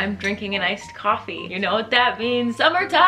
I'm drinking an iced coffee. You know what that means? Summertime!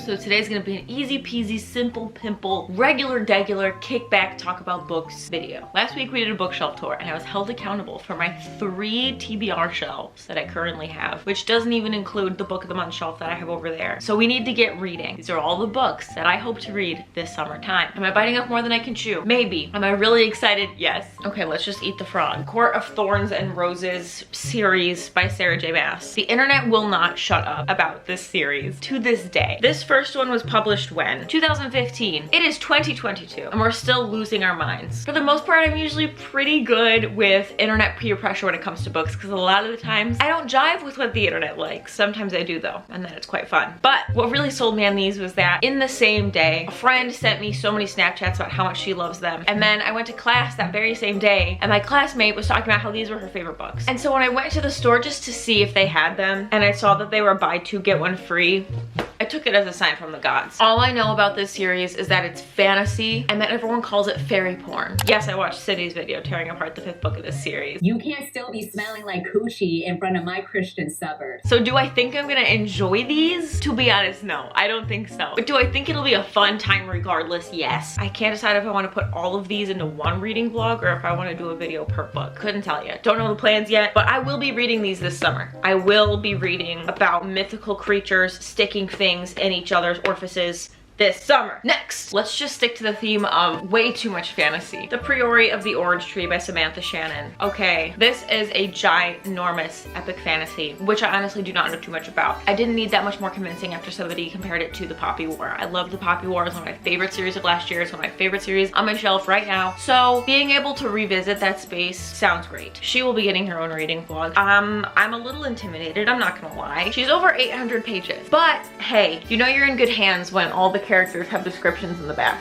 So today's gonna be an easy peasy, simple pimple, regular degular, kick back, talk about books video. Last week we did a bookshelf tour and I was held accountable for my 3 TBR shelves that I currently have, which doesn't even include the book of the month shelf that I have over there. So we need to get reading. These are all the books that I hope to read this summertime. Am I biting off more than I can chew? Maybe. Am I really excited? Yes. Okay, let's just eat the frog. Court of Thorns and Roses series by Sarah J. Maas. The internet will not shut up about this series to this day. This first one was published when? 2015. It is 2022 and we're still losing our minds. For the most part, I'm usually pretty good with internet peer pressure when it comes to books because a lot of the times I don't jive with what the internet likes. Sometimes I do though, and then it's quite fun. But what really sold me on these was that in the same day, a friend sent me so many Snapchats about how much she loves them. And then I went to class that very same day and my classmate was talking about how these were her favorite books. And so when I went to the store just to see if they had them and I saw that they were buy 2 get 1 free, I took it as a sign from the gods. All I know about this series is that it's fantasy and that everyone calls it fairy porn. Yes, I watched Sydney's video tearing apart the 5th book of this series. You can't still be smelling like coochie in front of my Christian suburbs. So do I think I'm gonna enjoy these? To be honest, no, I don't think so. But do I think it'll be a fun time regardless? Yes. I can't decide if I wanna put all of these into one reading vlog or if I wanna do a video per book. Couldn't tell you. Don't know the plans yet, but I will be reading these this summer. I will be reading about mythical creatures sticking things in each other's orifices this summer. Next, let's just stick to the theme of way too much fantasy. The Priori of the Orange Tree by Samantha Shannon. Okay, this is a ginormous epic fantasy, which I honestly do not know too much about. I didn't need that much more convincing after somebody compared it to The Poppy War. I love The Poppy War. It's one of my favorite series of last year. It's one of my favorite series on my shelf right now. So being able to revisit that space sounds great. She will be getting her own reading vlog. I'm a little intimidated, I'm not gonna lie. She's over 800 pages, but hey, you know you're in good hands when all the characters have descriptions in the back.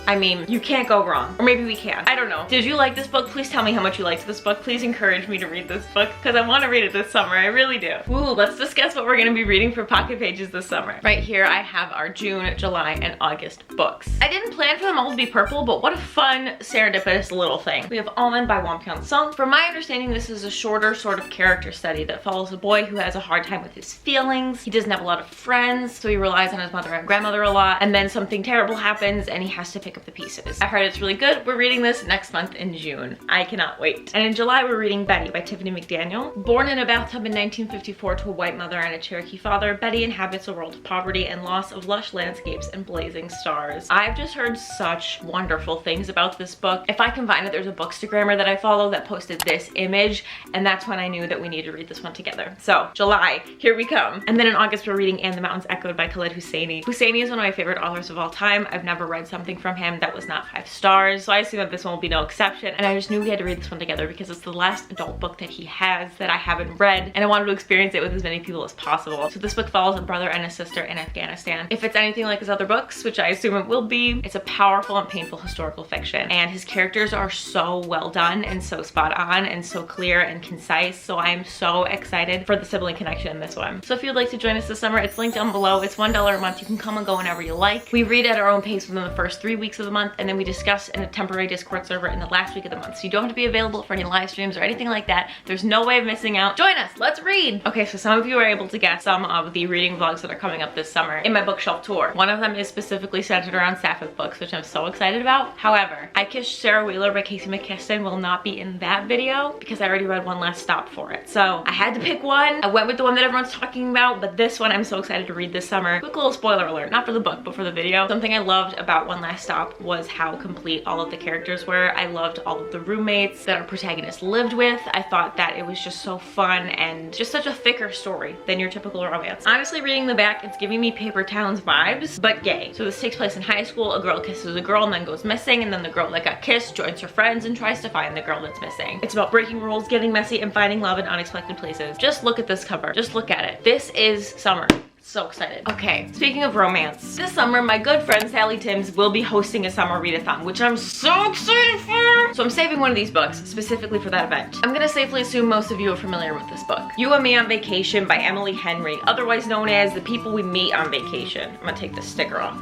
I mean, you can't go wrong. Or maybe we can. I don't know. Did you like this book? Please tell me how much you liked this book. Please encourage me to read this book because I want to read it this summer. I really do. Ooh, let's discuss what we're going to be reading for Pocket Pages this summer. Right here, I have our June, July, and August books. I didn't plan for them all to be purple, but what a fun, serendipitous little thing. We have Almond by Won Sung. From my understanding, this is a shorter sort of character study that follows a boy who has a hard time with his feelings. He doesn't have a lot of friends, so he relies on his mother and grandmother a lot, and then something terrible happens and he has to pick up the pieces. I heard it's really good. We're reading this next month in June. I cannot wait. And in July, we're reading Betty by Tiffany McDaniel. Born in a bathtub in 1954 to a white mother and a Cherokee father, Betty inhabits a world of poverty and loss of lush landscapes and blazing stars. I've just heard such wonderful things about this book. If I can find it, there's a Bookstagrammer that I follow that posted this image, and that's when I knew that we need to read this one together. So July, here we come. And then in August, we're reading And the Mountains Echoed by Khaled Hosseini. Hosseini is one of my favorite authors of all time. I've never read something from him that was not 5 stars, so I assume that this one will be no exception. And I just knew we had to read this one together because it's the last adult book that he has that I haven't read, and I wanted to experience it with as many people as possible. So this book follows a brother and a sister in Afghanistan. If it's anything like his other books, which I assume it will be, it's a powerful and painful historical fiction. And his characters are so well done and so spot on and so clear and concise. So I am so excited for the sibling connection in this one. So if you'd like to join us this summer, it's linked down below. It's $1 a month. You can come and go whenever you like. We read at our own pace within the first 3 weeks of the month, and then we discuss in a temporary Discord server in the last week of the month. So you don't have to be available for any live streams or anything like that. There's no way of missing out. Join us, let's read. Okay, so some of you are able to guess some of the reading vlogs that are coming up this summer in my bookshelf tour. One of them is specifically centered around sapphic books, which I'm so excited about. However, I Kissed Sarah Wheeler by Casey McQuiston will not be in that video because I already read One Last Stop for it. So I had to pick one. I went with the one that everyone's talking about, but this one I'm so excited to read this summer. Quick little spoiler alert, not for the book, but for the video. Something I loved about One Last Stop was how complete all of the characters were. I loved all of the roommates that our protagonist lived with. I thought that it was just so fun and just such a thicker story than your typical romance. Honestly, reading the back, it's giving me Paper Towns vibes, but gay. So this takes place in high school. A girl kisses a girl and then goes missing, and then the girl that got kissed joins her friends and tries to find the girl that's missing. It's about breaking rules, getting messy, and finding love in unexpected places. Just look at this cover. Just look at it. This is summer. So excited. Okay, speaking of romance, this summer my good friend Sally Timms will be hosting a summer readathon, which I'm so excited for. So I'm saving one of these books specifically for that event. I'm gonna safely assume most of you are familiar with this book. You and Me on Vacation by Emily Henry, otherwise known as The People We Meet on Vacation. I'm gonna take this sticker off.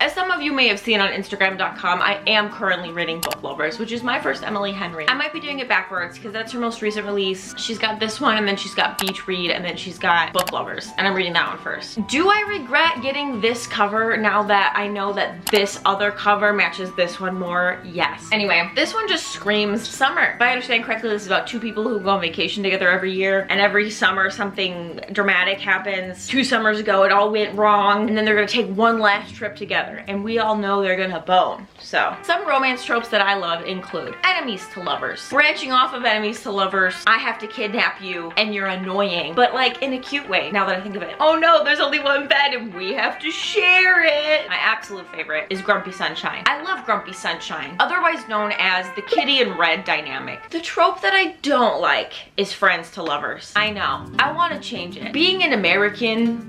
As some of you may have seen on Instagram.com, I am currently reading Book Lovers, which is my first Emily Henry. I might be doing it backwards because that's her most recent release. She's got this one, and then she's got Beach Read, and then she's got Book Lovers, and I'm reading that one first. Do I regret getting this cover now that I know that this other cover matches this one more? Yes. Anyway, this one just screams summer. If I understand correctly, this is about two people who go on vacation together every year, and every summer something dramatic happens. 2 summers ago it all went wrong, and then they're gonna take one last trip together, and we all know they're gonna bone. So some romance tropes that I love include enemies to lovers. Branching off of enemies to lovers, I have to kidnap you and you're annoying, but like in a cute way now that I think of it. Oh no, there's only one bed and we have to share it. My absolute favorite is Grumpy Sunshine. I love Grumpy Sunshine, otherwise known as the Kitty and Red dynamic. The trope that I don't like is friends to lovers. I know, I want to change it. Being an American,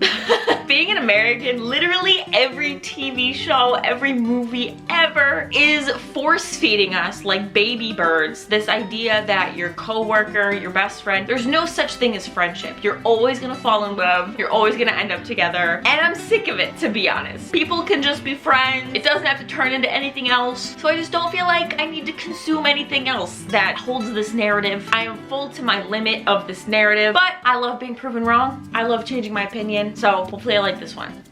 literally every TV show, every movie ever is force feeding us like baby birds this idea that your coworker, your best friend, there's no such thing as friendship. You're always gonna fall in love. You're always gonna end up together. And I'm sick of it, to be honest. People can just be friends. It doesn't have to turn into anything else. So I just don't feel like I need to consume anything else that holds this narrative. I am full to my limit of this narrative, but I love being proven wrong. I love changing my opinion. So hopefully I like this one.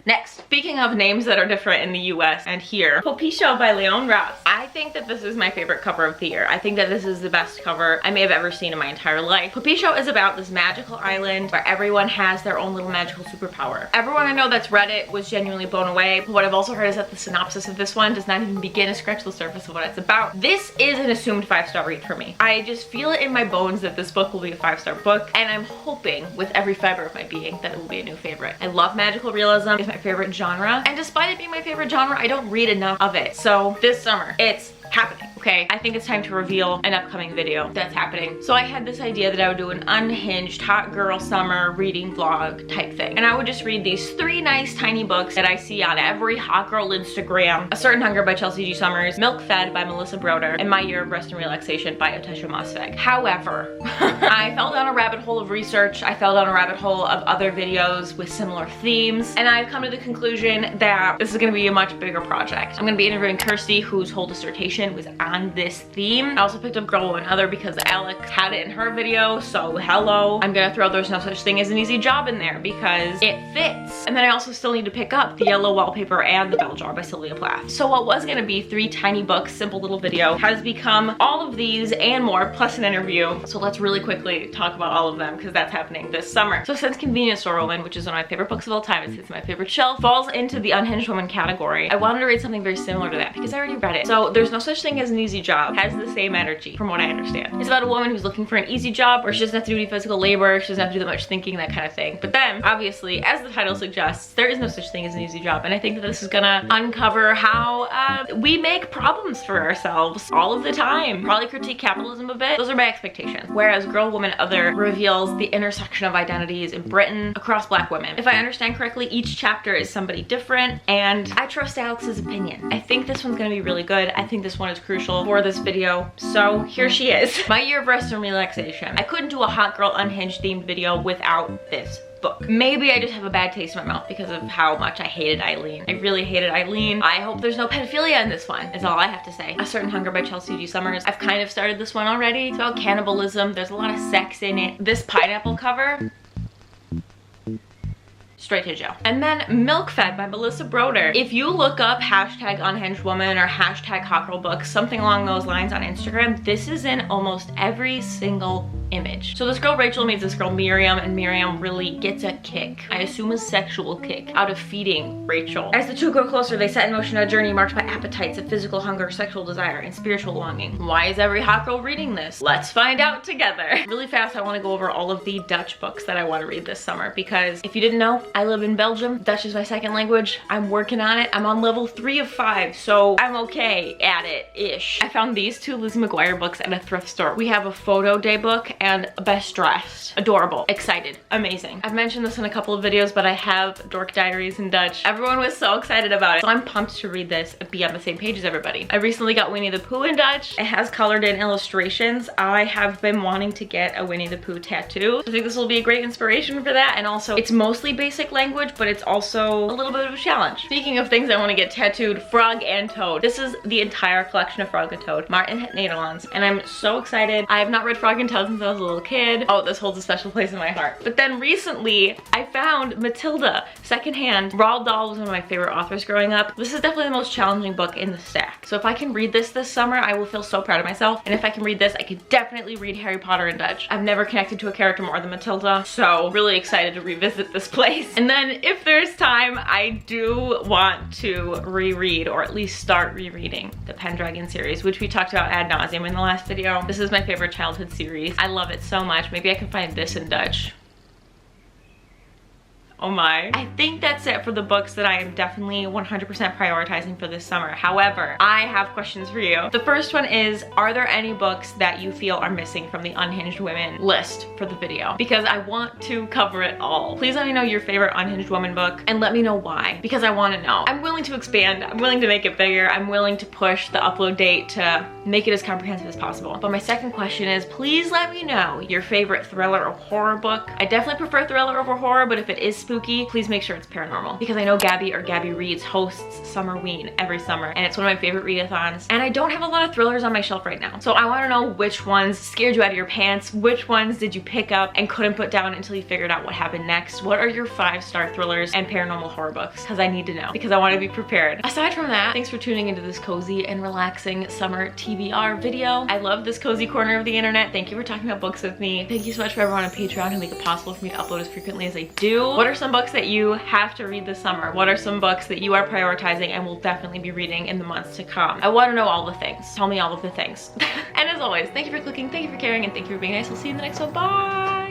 Next, speaking of names that are different in the US and here, Popisho by Leon Ross. I think that this is my favorite cover of the year. I think that this is the best cover I may have ever seen in my entire life. Popisho is about this magical island where everyone has their own little magical superpower. Everyone I know that's read it was genuinely blown away. But what I've also heard is that the synopsis of this one does not even begin to scratch the surface of what it's about. This is an assumed 5-star read for me. I just feel it in my bones that this book will be a 5-star book, and I'm hoping with every fiber of my being that it will be a new favorite. I love magical realism. It's my favorite genre, and despite it being my favorite genre, I don't read enough of it. So this summer, it's happening. Okay, I think it's time to reveal an upcoming video that's happening. So I had this idea that I would do an unhinged hot girl summer reading vlog type thing. And I would just read these 3 nice tiny books that I see on every hot girl Instagram. A Certain Hunger by Chelsea G. Summers, Milk Fed by Melissa Broder, and My Year of Rest and Relaxation by Otesha Mosfeg. However, I fell down a rabbit hole of research. I fell down a rabbit hole of other videos with similar themes. And I've come to the conclusion that this is gonna be a much bigger project. I'm gonna be interviewing Kirsty, whose whole dissertation was on this theme. I also picked up Girl, Woman, Other because Alex had it in her video, so hello. I'm gonna throw There's No Such Thing as an Easy Job in there because it fits. And then I also still need to pick up The Yellow Wallpaper and The Bell Jar by Sylvia Plath. So what was gonna be 3 tiny books, simple little video, has become all of these and more, plus an interview. So let's really quickly talk about all of them because that's happening this summer. So since Convenience Store Woman, which is one of my favorite books of all time, it sits in my favorite shelf, falls into the Unhinged Woman category, I wanted to read something very similar to that because I already read it. So There's No Such Thing as an Easy Job has the same energy from what I understand. It's about a woman who's looking for an easy job where she doesn't have to do any physical labor, she doesn't have to do that much thinking, that kind of thing. But then, obviously, as the title suggests, there is no such thing as an easy job. And I think that this is gonna uncover how we make problems for ourselves all of the time. Probably critique capitalism a bit. Those are my expectations. Whereas Girl, Woman, Other reveals the intersection of identities in Britain across Black women. If I understand correctly, each chapter is somebody different, and I trust Alex's opinion. I think this one's gonna be really good. I think this one is crucial for this video. So here she is. My Year of Rest and Relaxation. I couldn't do a hot girl unhinged themed video without this book. Maybe I just have a bad taste in my mouth because of how much I hated Eileen. I really hated Eileen. I hope there's no pedophilia in this one, is all I have to say. A Certain Hunger by Chelsea G. Summers. I've kind of started this one already. It's about cannibalism. There's a lot of sex in it. This pineapple cover, straight to jail. And then Milk Fed by Melissa Broder. If you look up hashtag unhinged woman or hashtag hot girl books, something along those lines on Instagram, this is in almost every single image. So this girl Rachel meets this girl Miriam, and Miriam really gets a kick, I assume a sexual kick, out of feeding Rachel. As the two grow closer, they set in motion a journey marked by appetites of physical hunger, sexual desire, and spiritual longing. Why is every hot girl reading this? Let's find out together. Really fast, I want to go over all of the Dutch books that I want to read this summer, because if you didn't know, I live in Belgium. Dutch is my second language. I'm working on it. I'm on level 3 of 5, so I'm okay at it-ish. I found these 2 Lizzie McGuire books at a thrift store. We have a photo day book and best dressed. Adorable, excited, amazing. I've mentioned this in a couple of videos, but I have Dork Diaries in Dutch. Everyone was so excited about it. So I'm pumped to read this and be on the same page as everybody. I recently got Winnie the Pooh in Dutch. It has colored in illustrations. I have been wanting to get a Winnie the Pooh tattoo. I think this will be a great inspiration for that. And also it's mostly basic language, but it's also a little bit of a challenge. Speaking of things I want to get tattooed, Frog and Toad. This is the entire collection of Frog and Toad, Martin het Nederlands, and I'm so excited. I have not read Frog and Toad since I was a little kid. Oh, this holds a special place in my heart. But then recently, I found Matilda secondhand. Roald Dahl was one of my favorite authors growing up. This is definitely the most challenging book in the stack. So if I can read this summer, I will feel so proud of myself. And if I can read this, I could definitely read Harry Potter in Dutch. I've never connected to a character more than Matilda, so really excited to revisit this place. And then if there's time, I do want to reread, or at least start rereading, the Pendragon series, which we talked about ad nauseum in the last video. This is my favorite childhood series. I love it so much. Maybe I can find this in Dutch. Oh my. I think that's it for the books that I am definitely 100% prioritizing for this summer. However, I have questions for you. The first one is, are there any books that you feel are missing from the Unhinged Women list for the video? Because I want to cover it all. Please let me know your favorite Unhinged Woman book and let me know why, because I want to know. I'm willing to expand. I'm willing to make it bigger. I'm willing to push the upload date to make it as comprehensive as possible. But my second question is, please let me know your favorite thriller or horror book. I definitely prefer thriller over horror, but if it is spooky, please make sure it's paranormal, because I know Gabby Reads hosts Summerween every summer, and it's one of my favorite readathons. And I don't have a lot of thrillers on my shelf right now, so I want to know which ones scared you out of your pants, which ones did you pick up and couldn't put down until you figured out what happened next. What are your 5-star thrillers and paranormal horror books? Because I need to know, because I want to be prepared. Aside from that, thanks for tuning into this cozy and relaxing summer TBR video. I love this cozy corner of the internet. Thank you for talking about books with me. Thank you so much for everyone on Patreon who make it possible for me to upload as frequently as I do. What are some books that you have to read this summer? What are some books that you are prioritizing and will definitely be reading in the months to come? I want to know all the things. Tell me all of the things. And as always, thank you for clicking, thank you for caring, and thank you for being nice. We'll see you in the next one. Bye!